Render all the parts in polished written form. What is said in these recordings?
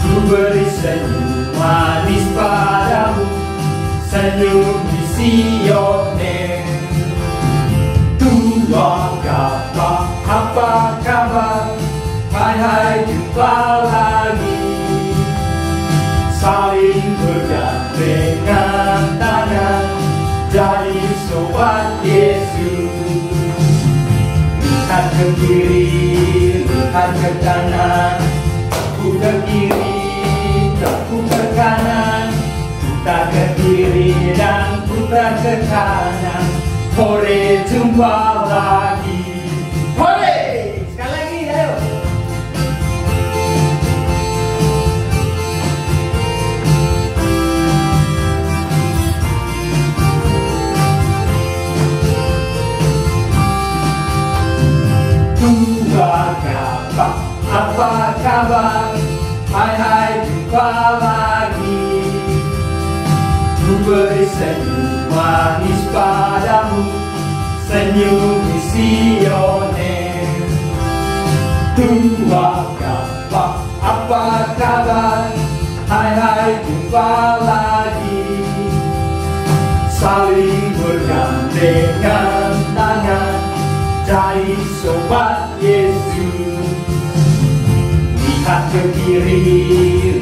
Ku beri senyum manis padamu, senyum misioner. Tuhan apa kabar? Hai jumpa lagi. Saling bergandengan tangan, jadi sobat Yesus. Lihat ke kiri, lihat ke kanan, aku ke kiri, aku ke kanan, putar ke kiri dan putar ke kanan. Hore, jumpa lagi. Hore! Sekali lagi, ayo. Apa kabar? Hai jumpa lagi. Ku beri senyum manis padamu, senyum misioner. Tuhan apa kabar? Hai jumpa lagi. Saling bergandengan tangan, jadi sobat Yesus. Lihat ke kiri,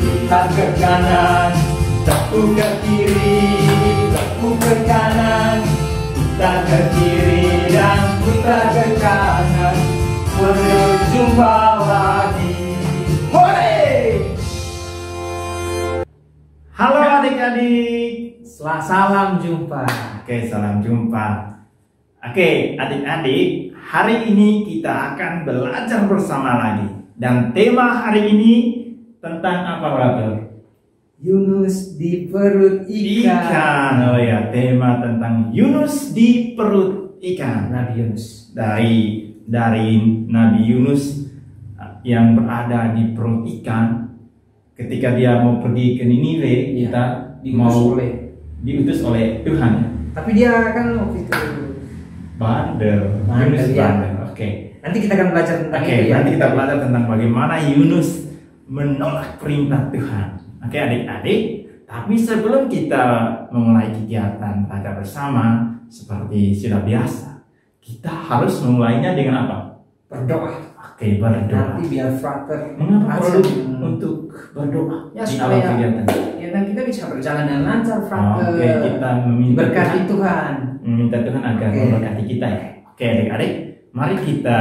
lihat ke kanan, tepuk ke kiri, tepuk ke kanan, putar ke kiri dan putar ke kanan. Berjumpa lagi. Hore! Halo adik-adik, salam jumpa. Oke, salam jumpa. Oke, adik-adik, hari ini kita akan belajar bersama lagi. Dan tema hari ini tentang apa, brother? Yunus di perut ikan. Oh ya, tema tentang Yunus di perut ikan. Nabi Yunus. Dari Nabi Yunus yang berada di perut ikan. Ketika dia mau pergi ke Niniwe, kita diutus oleh Tuhan. Tapi dia kan waktu itu bandel. Yunus ya. bandel. Oke. Nanti kita akan belajar tentang itu ya. Nanti kita belajar tentang bagaimana Yunus menolak perintah Tuhan. Oke, adik-adik. Tapi sebelum kita memulai kegiatan belajar bersama seperti sudah biasa, kita harus memulainya dengan apa? Berdoa. Oke, berdoa. Nanti biar frater. Mengapa perlu untuk berdoa Ya, di awal supaya kegiatan? Ya, dan kita bisa berjalan dengan lancar, frater. Oke, kita meminta berkati Tuhan. Meminta Tuhan agar memberkati kita ya. Oke, adik-adik. Mari kita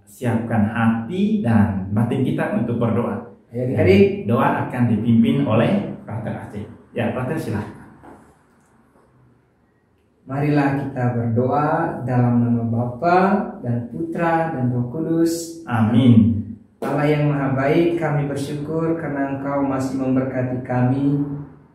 siapkan hati dan batin kita untuk berdoa. Adik-adik, doa akan dipimpin oleh Frater Aceh. Ya, Frater silahkan. Marilah kita berdoa dalam nama Bapa dan Putra dan Roh Kudus. Amin. Allah yang Maha Baik, kami bersyukur karena Engkau masih memberkati kami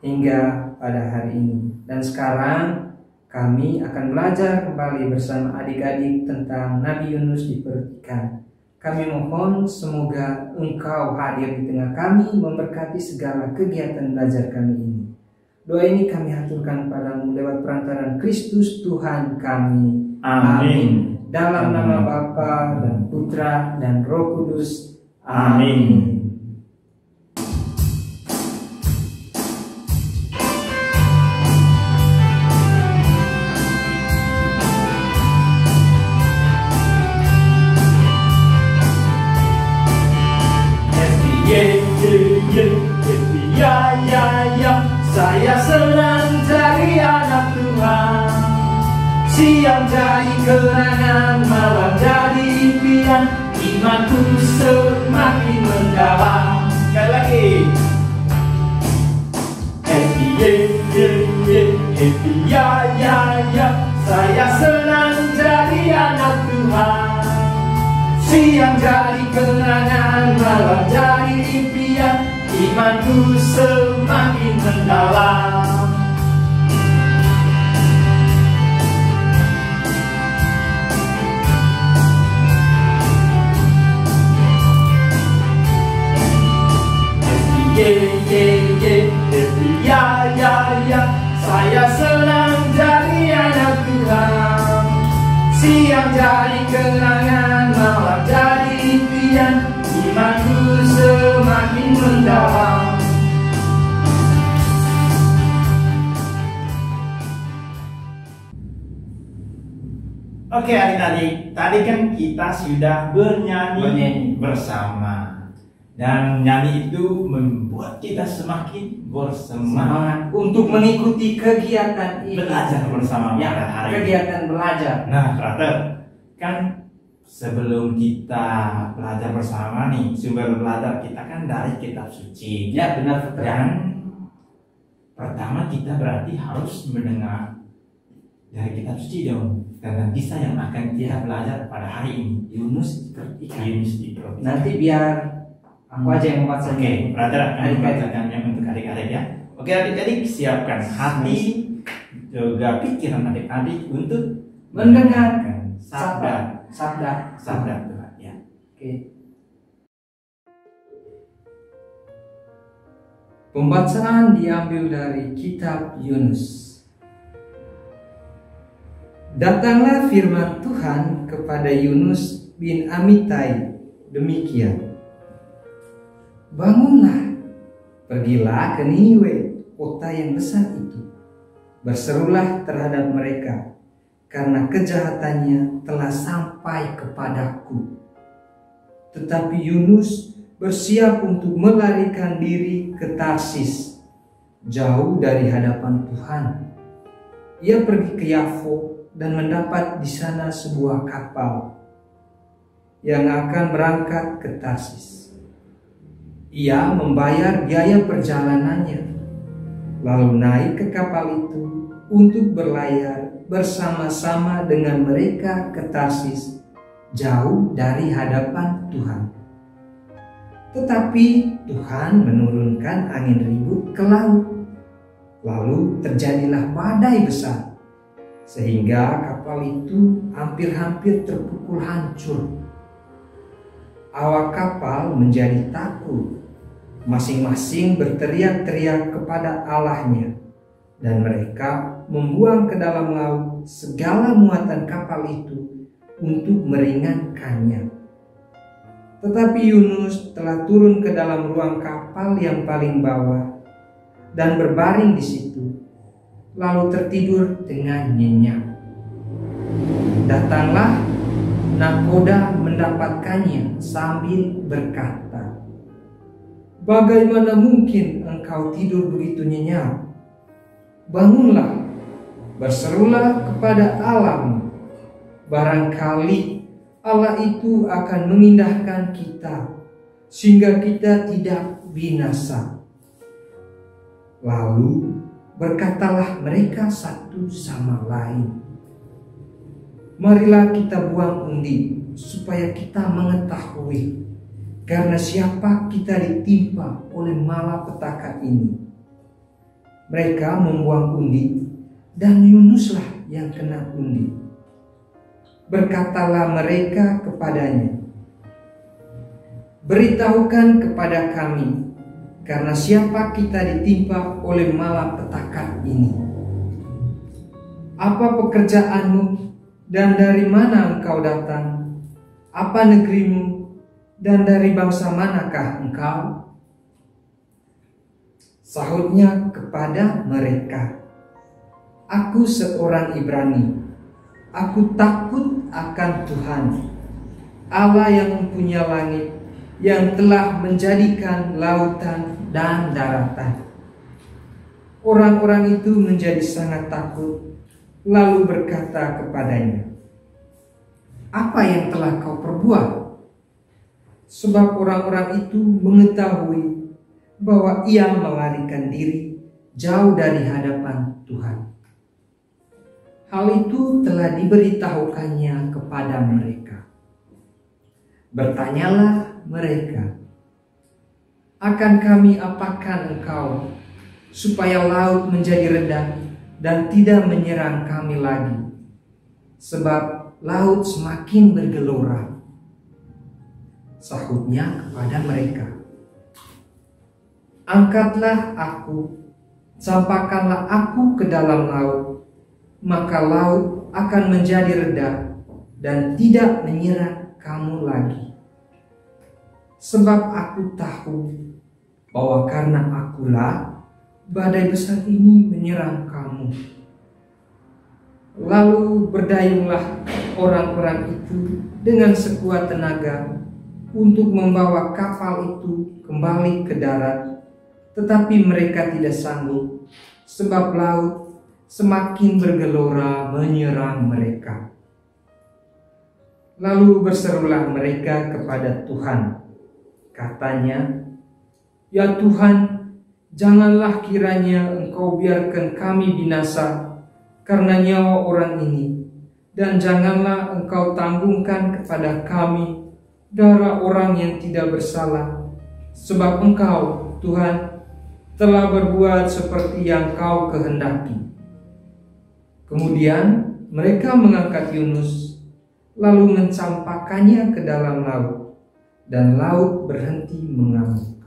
hingga pada hari ini. Dan sekarang kami akan belajar kembali bersama adik-adik tentang Nabi Yunus di perut ikan. Kami mohon semoga Engkau hadir di tengah kami, memberkati segala kegiatan belajar kami ini. Doa ini kami haturkan padamu lewat perantaran Kristus Tuhan kami. Amin. Dalam nama Bapa dan Putra dan Roh Kudus. Amin. Ya, saya senang jadi anak Tuhan. Siang jadi kenangan, malam jadi impian. Imanku semakin mendalam. Sekali lagi. Ya, saya senang jadi anak Tuhan. Siang jadi kenangan, malam jadi impian. Imanku semakin mendalam. Ya, saya senang jadi anak Tuhan. Siang jadi kenangan, malam jadi impian. Imanku semakin mendalam. Oke adik-adik, tadi kan kita sudah bernyanyi bersama. Dan nyanyi itu membuat kita semakin bersemangat untuk mengikuti kegiatan ini. Belajar bersama ya, pada hari kegiatan belajar. Nah, brother, kan sebelum kita belajar bersama nih, sumber belajar kita kan dari kitab suci. Ya, benar. Dan pertama kita berarti harus mendengar dari kitab suci dong, tentang kisah yang akan kita belajar pada hari ini. Yunus diperhatikan. Nanti biar aku aja yang membacanya. Oke, brother akan membacakannya untuk adik-adik ya. Oke adik-adik, siapkan hati juga pikiran adik-adik untuk mendengarkan sabda Tuhan ya. Oke. Pembacaan diambil dari kitab Yunus. Datanglah firman Tuhan kepada Yunus bin Amitai demikian. Bangunlah, pergilah ke Niniwe, kota yang besar itu. Berserulah terhadap mereka, karena kejahatannya telah sampai kepadaku. Tetapi Yunus bersiap untuk melarikan diri ke Tarsis, jauh dari hadapan Tuhan. Ia pergi ke Yafo dan mendapat di sana sebuah kapal yang akan berangkat ke Tarsis. Ia membayar biaya perjalanannya, lalu naik ke kapal itu untuk berlayar bersama-sama dengan mereka ke Tarsis, jauh dari hadapan Tuhan. Tetapi Tuhan menurunkan angin ribut ke laut, lalu terjadilah badai besar, sehingga kapal itu hampir-hampir terpukul hancur. Awak kapal menjadi takut, masing-masing berteriak-teriak kepada Allahnya, dan mereka membuang ke dalam laut segala muatan kapal itu untuk meringankannya. Tetapi Yunus telah turun ke dalam ruang kapal yang paling bawah dan berbaring di situ, lalu tertidur dengan nyenyak. Datanglah nakoda mendapatkannya sambil berkata, "Bagaimana mungkin engkau tidur begitu nyenyak? Bangunlah, berserulah kepada Allah. Barangkali Allah itu akan mengindahkan kita, sehingga kita tidak binasa." Lalu berkatalah mereka satu sama lain, "Marilah kita buang undi, supaya kita mengetahui karena siapa kita ditimpa oleh malapetaka ini." Mereka membuang undi, dan Yunuslah yang kena undi. Berkatalah mereka kepadanya, "Beritahukan kepada kami, karena siapa kita ditimpa oleh malapetaka ini. Apa pekerjaanmu? Dan dari mana engkau datang? Apa negerimu? Dan dari bangsa manakah engkau?" Sahutnya kepada mereka, "Aku seorang Ibrani. Aku takut akan Tuhan, Allah yang mempunyai langit, yang telah menjadikan lautan dan daratan." Orang-orang itu menjadi sangat takut, lalu berkata kepadanya, "Apa yang telah kau perbuat?" Sebab orang-orang itu mengetahui bahwa ia melarikan diri jauh dari hadapan Tuhan. Hal itu telah diberitahukannya kepada mereka. Bertanyalah mereka, "Akan kami apakan engkau, supaya laut menjadi redah dan tidak menyerang kami lagi? Sebab laut semakin bergelora." Sahutnya kepada mereka, "Angkatlah aku, campakkanlah aku ke dalam laut, maka laut akan menjadi redah dan tidak menyerang kamu lagi. Sebab aku tahu bahwa karena akulah badai besar ini menyerang kamu." Lalu berdayunglah orang-orang itu dengan sekuat tenaga untuk membawa kapal itu kembali ke darat, tetapi mereka tidak sanggup, sebab laut semakin bergelora menyerang mereka. Lalu berserulah mereka kepada Tuhan. Katanya, "Ya Tuhan, janganlah kiranya Engkau biarkan kami binasa karena nyawa orang ini, dan janganlah Engkau tanggungkan kepada kami darah orang yang tidak bersalah, sebab Engkau, Tuhan, telah berbuat seperti yang Kau kehendaki." Kemudian mereka mengangkat Yunus, lalu mencampakkannya ke dalam laut, dan laut berhenti mengamuk.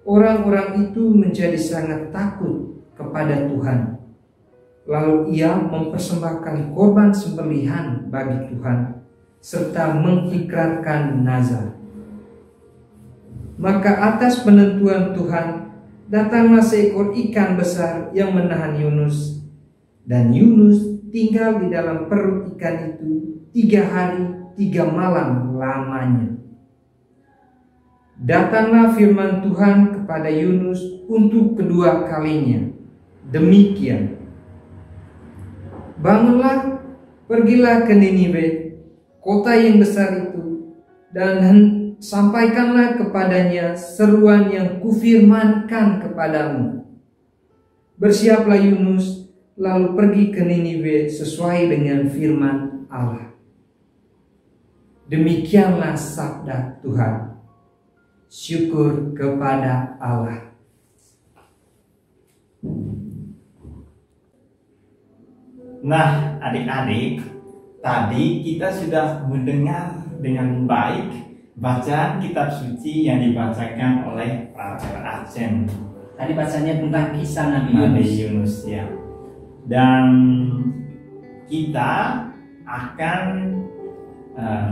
Orang-orang itu menjadi sangat takut kepada Tuhan. Lalu ia mempersembahkan korban sembelihan bagi Tuhan, serta mengikrarkan nazar. Maka atas penentuan Tuhan, datanglah seekor ikan besar yang menahan Yunus, dan Yunus tinggal di dalam perut ikan itu 3 hari 3 malam lamanya. Datanglah firman Tuhan kepada Yunus untuk kedua kalinya. Demikian, "Bangunlah, pergilah ke Niniwe, kota yang besar itu, dan sampaikanlah kepadanya seruan yang kufirmankan kepadamu." Bersiaplah Yunus, lalu pergi ke Niniwe sesuai dengan firman Allah. Demikianlah sabda Tuhan. Syukur kepada Allah. Nah, adik-adik, tadi kita sudah mendengar dengan baik bacaan kitab suci yang dibacakan oleh Frater Acen. Tadi bacanya tentang kisah Nabi Yunus ya. Dan kita akan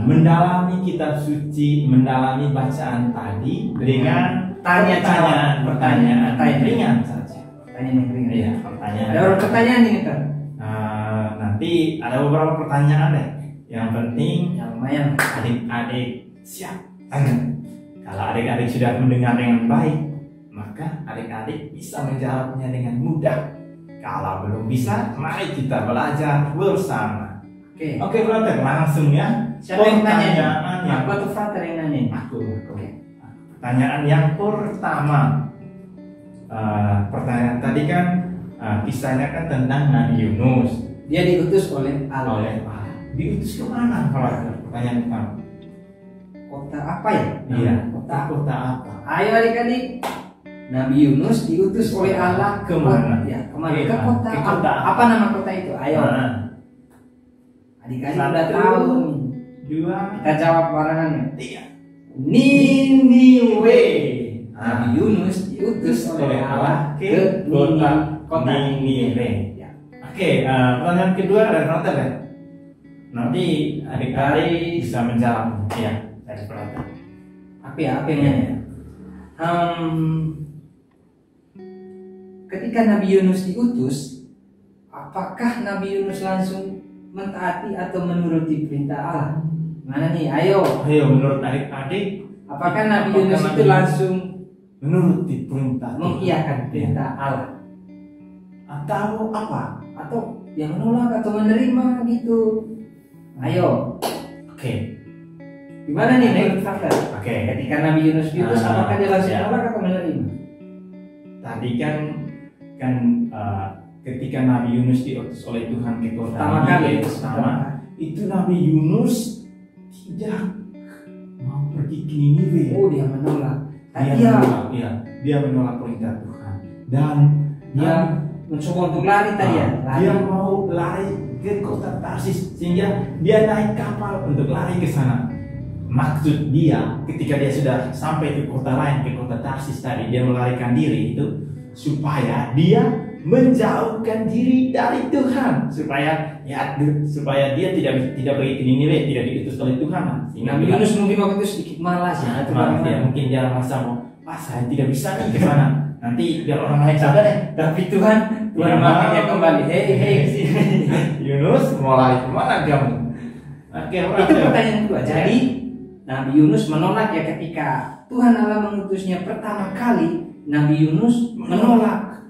mendalami kitab suci, mendalami bacaan tadi dengan pertanyaan ringan saja. Pertanyaan ringan. Iya, pertanyaan. Ada beberapa pertanyaan nih kan? Nanti ada beberapa pertanyaan deh. Yang penting yang lumayan adik-adik siap tanya. Kalau adik-adik sudah mendengar dengan baik, maka adik-adik bisa menjawabnya dengan mudah. Kalau belum bisa, mari kita belajar bersama. Oke, Frater, langsung ya. Siapa yang tanya? Aku atau Frater yang nanya? Aku. Pertanyaan yang pertama. Pertanyaan tadi kan kisahnya kan tentang Nabi Yunus. Dia diutus oleh Allah. Diutus ke mana, Frater? Pertanyaan pertama. Kota apa ya? Iya. Kota apa? Ayo adik-adik. Nabi Yunus diutus oleh Allah ke mana? Ya, kemana? Ke kota. Apa nama kota itu? Ayo. Adik-adik udah tahu. 2, kita jawab barengan. 3. Niniwe. Nabi Yunus diutus oleh Allah ke kota Niniwe. Ya. Oke, pertanyaan kedua dari Frater ya. Nanti adik-adik bisa menjawab. Ya, dari Frater. Apa yang nanya? Ketika Nabi Yunus diutus, apakah Nabi Yunus langsung mentaati atau menuruti perintah Allah? Mana nih? Ayo, menurut adik-adik, apakah Nabi Yunus itu langsung menuruti perintah, mengiyakan perintah Allah, atau apa? Atau yang menolak atau menerima gitu? Ayo. Oke. Gimana nih menurut Frater? Oke. Ketika Nabi Yunus diutus, apakah dia langsung menolak atau menerima? Tadi kan ketika Nabi Yunus diutus oleh Tuhan ke kota Niniwe pertama, itu Nabi Yunus tidak mau pergi ke Niniwe. Oh, dia menolak. Dia menolak perintah Tuhan dan dia mencoba untuk lari tadi ya. Dia mau lari ke kota Tarsis sehingga dia naik kapal untuk lari ke sana. Maksud dia ketika dia sudah sampai ke kota lain, ke kota Tarsis tadi, dia melarikan diri itu supaya dia menjauhkan diri dari Tuhan, supaya dia tidak pergi ke Niniwe, tidak diutus oleh Tuhan. Nabi Yunus mungkin waktu itu sedikit malas ya. Mungkin dia merasa saya tidak bisa nih ke sana. nanti biar orang lain sadar deh. Tapi Tuhan memanggilnya kembali. Hei sini. Yunus mau lari kemana kamu? Oke, Itu pertanyaan kedua. Jadi Nabi Yunus menolak ya ketika Tuhan Allah mengutusnya pertama kali. Nabi Yunus menolak.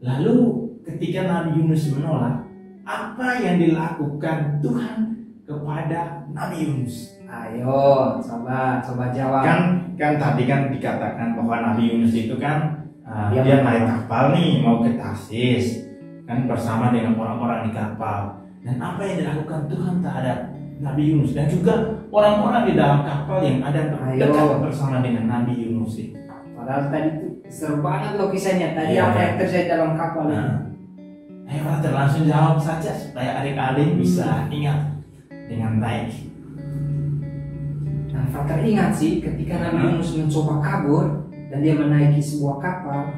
Lalu ketika Nabi Yunus menolak, apa yang dilakukan Tuhan kepada Nabi Yunus? Ayo, coba jawab. Kan tadi kan dikatakan bahwa Nabi Yunus itu kan dia naik kapal nih mau ke Tarsis kan bersama dengan orang-orang di kapal. Dan apa yang dilakukan Tuhan terhadap Nabi Yunus dan juga orang-orang di dalam kapal yang ada dekat bersama dengan Nabi Yunus itu. Padahal tadi itu seru banget loh kisahnya. Tadi apa yang terjadi dalam kapal itu? Ayo brother, langsung jawab saja supaya adik-adik bisa ingat dengan baik. Nah, Frater ingat sih ketika Nabi Yunus mencoba kabur dan dia menaiki sebuah kapal,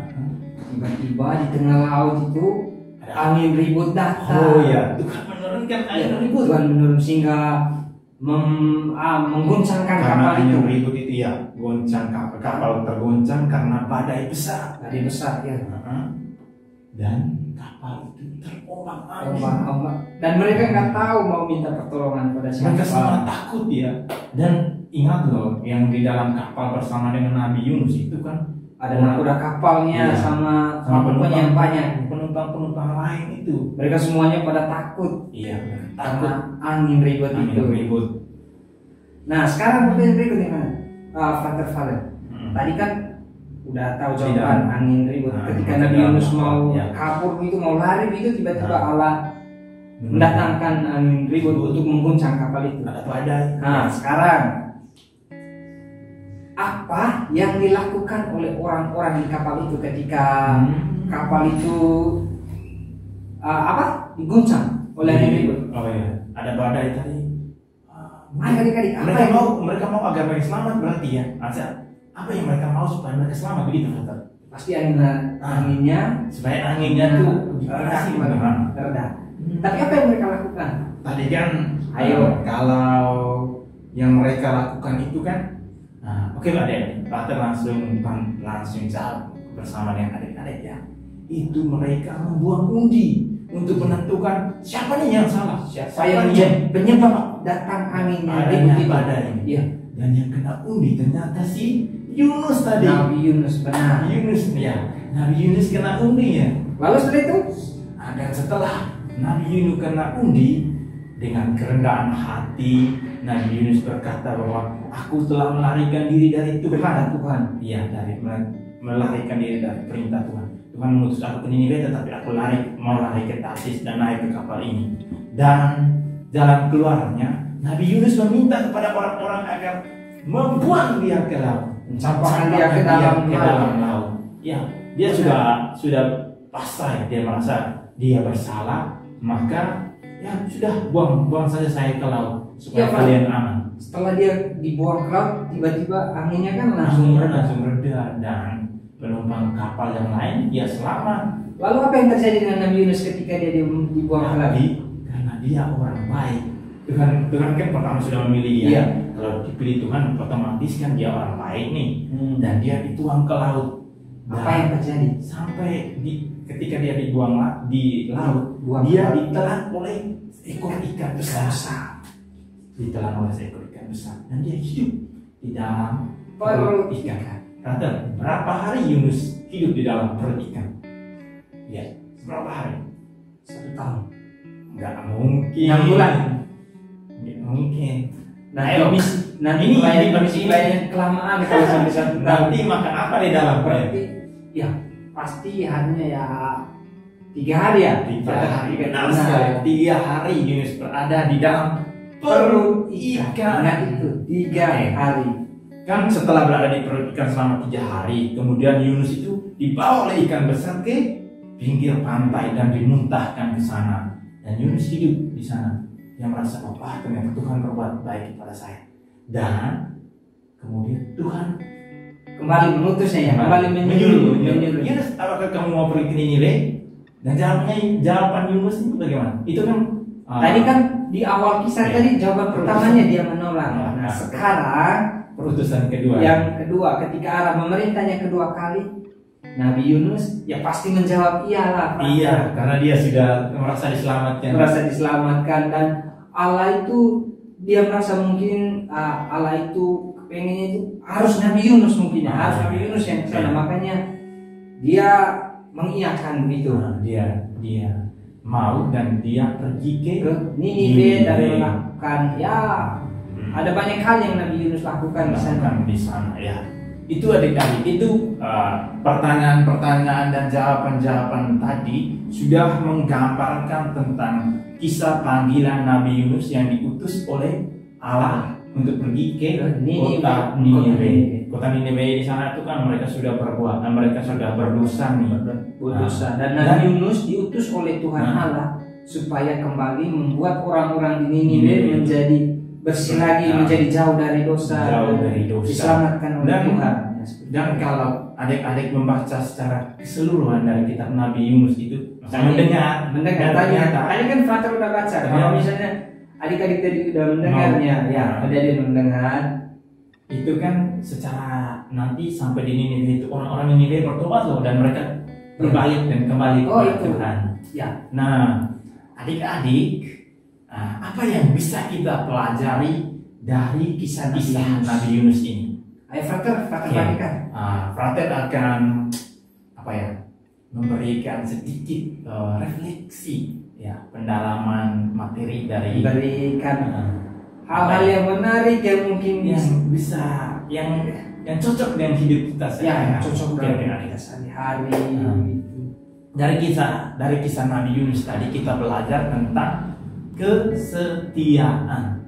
tiba-tiba di tengah laut itu angin ribut datang. Oh ya, Tuhan menurunkan angin ribut. Tuhan menurun sehingga mengguncangkan kapal itu. Angin ribut itu ya, goncang kapal tergoncang karena badai besar. Badai besar ya. Dan kapal itu terombang-ambing. Dan mereka nggak tahu mau minta pertolongan pada siapa. Mereka sangat takut ya. Dan ingat loh, yang di dalam kapal bersama dengan Nabi Yunus itu kan ada nakoda kapalnya sama penumpang yang banyak. Penumpang lain itu. Mereka semuanya pada takut. Iya, Karena angin ribut itu. Ribut. Nah, sekarang pertanyaan berikutnya kan, Frater Valen. Tadi kan udah tahu jawaban angin ribut. Ketika Nabi Yunus mau kabur itu mau lari itu tiba-tiba Allah mendatangkan angin ribut untuk mengguncang kapal itu. Ada badai. Nah, sekarang apa yang dilakukan oleh orang-orang di kapal itu ketika kapal itu diguncang oleh angin ribut? Oh iya, ada badai tadi. Adik-adik, mereka mau agar mereka selamat berarti ya. Apa yang mereka mau supaya mereka selamat begitu Frater? Pasti anginnya supaya anginnya tuh reda. Tapi apa yang mereka lakukan? Tadi kan kalau yang mereka lakukan itu kan oke Pak Den, Frater langsung jawab bersama dengan adik-adik ya. Itu mereka membuang undi untuk menentukan siapa nih yang salah, siapa yang penyebab datang anginnya ribut badai ini. Iya. Dan yang kena undi ternyata si Yunus tadi. Nabi Yunus, benar. Nabi Yunus kena undi ya. Lalu setelah itu? Dan setelah Nabi Yunus kena undi, dengan kerendahan hati Nabi Yunus berkata bahwa aku telah melarikan diri dari Tuhan. Iya, dari melarikan diri dari perintah Tuhan. Tuhan mengutus aku ke Niniwe, tetapi aku mau lari ke Tarsis dan naik ke kapal ini. Dan jalan keluarnya Nabi Yunus meminta kepada orang-orang agar membuang dia ke laut, mencampakkan dia ke dalam laut. Ya, dia sudah pasrah, dia merasa dia bersalah, maka ya sudah buang saja saya ke laut supaya kalian aman. Setelah dia dibuang ke laut, tiba-tiba anginnya kan langsung reda dan penumpang kapal yang lain dia selamat. Lalu apa yang terjadi dengan Nabi Yunus ketika dia dibuang ke laut? Karena dia orang baik. Tuhan kan pertama sudah memilih dia. Kalau dipilih Tuhan otomatis kan dia orang baik nih. Dan dia dituang ke laut. Apa yang terjadi? Sampai ketika dia dibuang di laut, dia ditelan oleh seekor ikan besar. Ditelan oleh seekor ikan besar dan dia hidup di dalam perut ikan. Kata berapa hari Yunus hidup di dalam perut ikan? Ya, berapa hari? 1 tahun. Enggak mungkin. 6 bulan. Enggak mungkin. Nanti ini kelamaan kalau sampai 1 tahun. Nanti makan apa di dalam perut? Ya, pasti hanya ya 3 hari ya. 3 hari. Benar sekali. 3 hari Yunus berada di dalam perut ikan. Ingat itu 3 hari. Kan setelah berada di perut ikan selama 3 hari, kemudian Yunus itu dibawa oleh ikan besar ke pinggir pantai dan dimuntahkan ke sana. Dan Yunus hidup di sana. Dia merasa ternyata Tuhan berbuat baik kepada saya. Dan kemudian Tuhan kembali mengutusnya kembali menyuruh. Yunus, apakah kamu mau pergi ke Niniwe? Dan jawaban Yunus itu bagaimana? Itu kan tadi kan di awal kisah tadi jawaban pertamanya dia menolak. Nah, sekarang perutusan kedua. Yang kedua, ketika Allah memerintahnya kedua kali, Nabi Yunus ya pasti menjawab iyalah. Iya, karena dia sudah merasa diselamatkan. Merasa diselamatkan, dan Allah itu dia merasa mungkin Allah itu pengennya itu harus Nabi Yunus mungkin ya, harus Nabi Yunus yang kesana, makanya dia mengiyakan begitu. Dia mau dan dia pergi ke Niniwe dan melakukan ya ada banyak hal yang Nabi Yunus lakukan di sana ya. Itu adik-adik, itu pertanyaan-pertanyaan dan jawaban-jawaban tadi sudah menggambarkan tentang kisah panggilan Nabi Yunus yang diutus oleh Allah untuk pergi ke kota Niniwe. Kota Niniwe di sana itu kan mereka sudah berbuat, mereka sudah berdosa nih. Dan Nabi Yunus diutus oleh Tuhan Allah supaya kembali membuat orang-orang di Niniwe menjadi bersih lagi, menjadi jauh dari dosa, diselamatkan oleh Tuhan. Dan kalau adik-adik membaca secara keseluruhan dari kitab Nabi Yunus itu, mendengar tadi kan Frater udah baca. Kalau misalnya adik-adik tadi udah mendengarnya, dia mendengar, itu kan secara nanti sampai di Niniwe itu orang-orang Niniwe bertobat loh, dan mereka berbalik dan kembali kepada Tuhan. Ya. Nah, adik-adik, apa yang bisa kita pelajari dari kisah-kisah Nabi Yunus ini? Ayo Frater bagikan. Frater akan memberikan sedikit refleksi ya, pendalaman materi dari memberikan hal-hal yang menarik yang mungkin bisa yang cocok dengan hidup kita yang cocok dengan kita sehari-hari. Dari kisah Nabi Yunus tadi kita belajar tentang kesetiaan.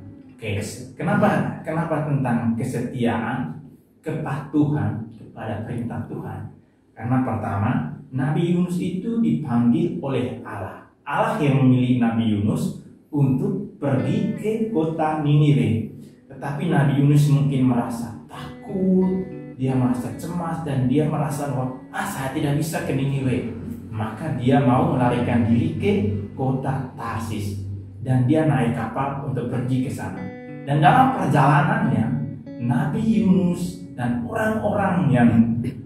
Kenapa tentang kesetiaan, kepatuhan kepada perintah Tuhan? Karena pertama, Nabi Yunus itu dipanggil oleh Allah. Allah yang memilih Nabi Yunus untuk pergi ke kota Niniwe. Tetapi Nabi Yunus mungkin merasa takut, dia merasa cemas, dan dia merasa bahwa saya tidak bisa ke Niniwe. Maka dia mau melarikan diri ke kota Tarsis, dan dia naik kapal untuk pergi ke sana. Dan dalam perjalanannya, Nabi Yunus dan orang-orang yang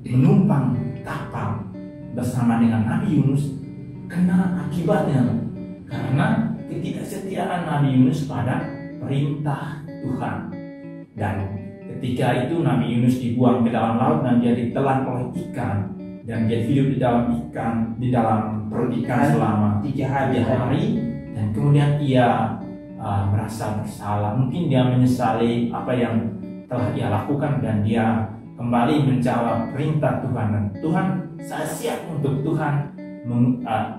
menumpang kapal bersama dengan Nabi Yunus kena akibatnya, karena ketidaksetiaan Nabi Yunus pada perintah Tuhan. Dan ketika itu Nabi Yunus dibuang ke dalam laut dan dia ditelan oleh ikan, dan dia hidup di dalam perut ikan selama 3 hari, dan kemudian ia merasa bersalah. Mungkin dia menyesali apa yang telah ia lakukan, dan dia kembali menjawab perintah Tuhan. Dan Tuhan, saya siap untuk Tuhan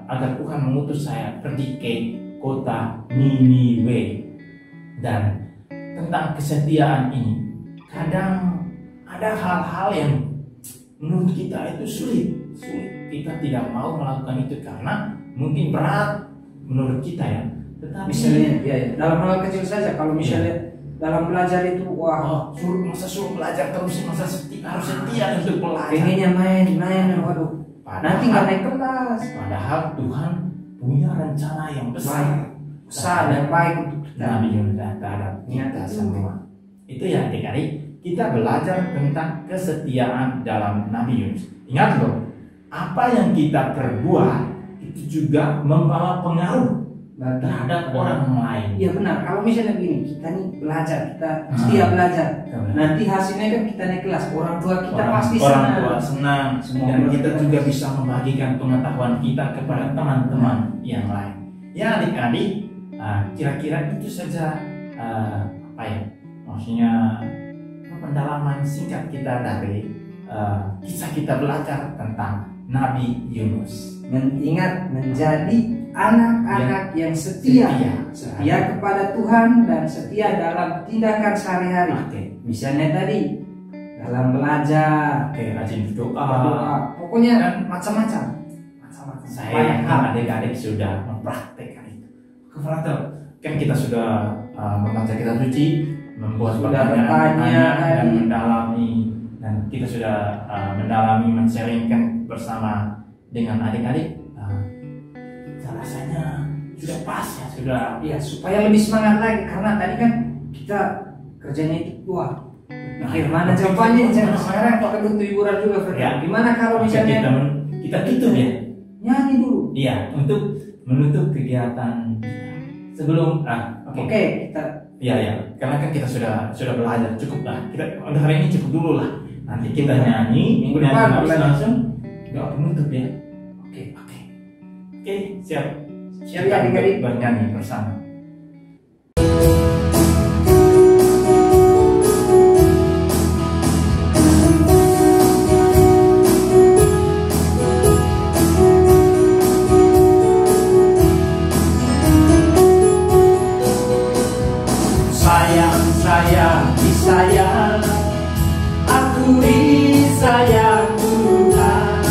agar Tuhan mengutus saya pergi ke kota Niniwe. Dan tentang kesetiaan ini, kadang ada hal-hal yang menurut kita itu sulit. Kita tidak mau melakukan itu karena mungkin berat menurut kita ya. Tetapi misalnya dalam hal kecil saja, kalau misalnya dalam belajar itu suruh belajar terus, harus setia untuk belajar. Pengennya main, waduh. Nanti nggak naik kelas. Padahal Tuhan punya rencana yang besar dan baik untuk kita. Nabi Yunus terhadap kita semua. Itu ya adik-adik, kita belajar tentang kesetiaan dalam Nabi Yunus. Ingat loh, apa yang kita perbuat itu juga membawa pengaruh terhadap orang lain. Iya benar. Kalau misalnya begini, kita nih belajar, kita setia belajar. Nanti hasilnya kan kita naik kelas, orang tua kita pasti senang. Dan kita juga bisa membagikan pengetahuan kita kepada teman-teman yang lain. Ya adik-adik, kira-kira itu saja maksudnya pendalaman singkat kita dari kisah kita belajar tentang Nabi Yunus. Ingat, menjadi anak-anak yang setia kepada Tuhan dan setia dalam tindakan sehari-hari. Misalnya tadi dalam belajar, rajin berdoa, pokoknya dan macam-macam. Saya adik-adik sudah mempraktekkan itu. Kan kita sudah membaca kitab suci, membuat pertanyaan dan mendalami, dan kita sudah mendalami, men-sharingkan bersama dengan adik-adik. Rasanya sudah pas ya, sudah supaya lebih semangat lagi, karena tadi kan kita kerjanya itu Gimana jawabannya? Sekarang pakai butuh hiburan juga, Fred. Ya. Gimana kalau Oke, misalnya kita tutup ya. nyanyi dulu? Iya, untuk menutup kegiatan sebelum Oke, kita iya, karena kan kita sudah belajar, cukup lah. Kita untuk hari ini cukup dulu lah. Nanti kita nyanyi, Minggu nyanyi depan habis mulai. langsung doa penutup ya. oke. Oke, siap. Siap ya, adik-adik. Bernyanyi bersama. Sayang, disayang, aku disayang Tuhan,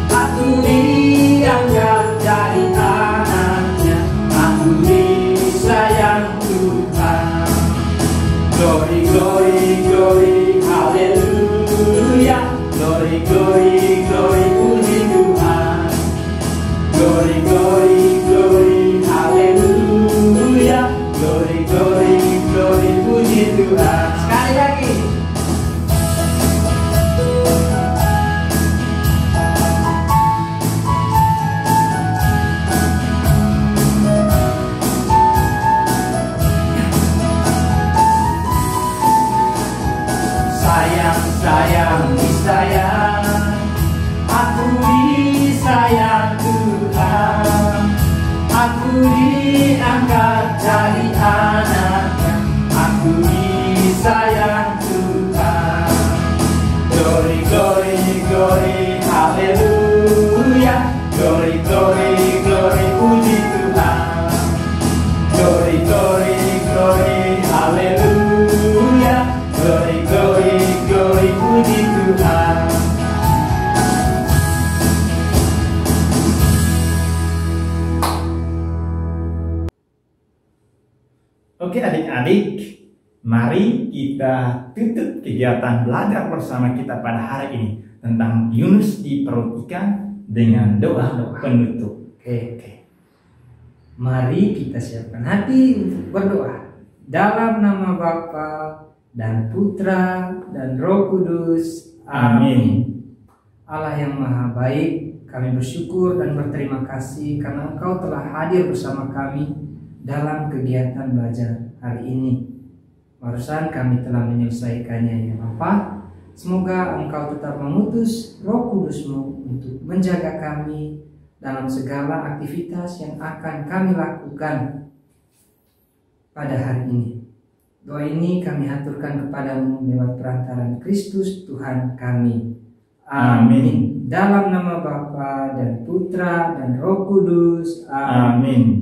aku dianggap jadi anaknya, aku disayang Tuhan. Glory, glory, glory, haleluya. Glory, glory, glory, puji Tuhan. Glory, glory, glory, haleluya. Glory, glory, glory, puji Tuhan. Sekali lagi. Sayang, sayang, disayang, aku disayang Tuhan, aku diangkat jadi anaknya, aku disayang Tuhan. Glory, glory, glory, haleluya. Glory, glory, glory, puji Tuhan. Glory, glory, glory, haleluya. Glory, glory, glory, puji Tuhan. Oke adik-adik, mari kita tutup kegiatan belajar bersama kita pada hari ini tentang Yunus di perut ikan dengan doa penutup. Oke. Mari kita siapkan hati untuk berdoa. Dalam nama Bapa dan Putra dan Roh Kudus. Amin. Allah yang Maha Baik, kami bersyukur dan berterima kasih karena Engkau telah hadir bersama kami dalam kegiatan belajar hari ini. Barusan kami telah menyelesaikannya ya Bapa. Semoga Engkau tetap mengutus Roh Kudus-Mu untuk menjaga kami dalam segala aktivitas yang akan kami lakukan pada hari ini. Doa ini kami haturkan kepadamu lewat perantaraan Kristus Tuhan kami. Amin. Dalam nama Bapa dan Putra dan Roh Kudus. Amin.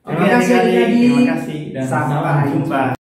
Terima kasih adik-adik. Terima kasih dan sampai jumpa.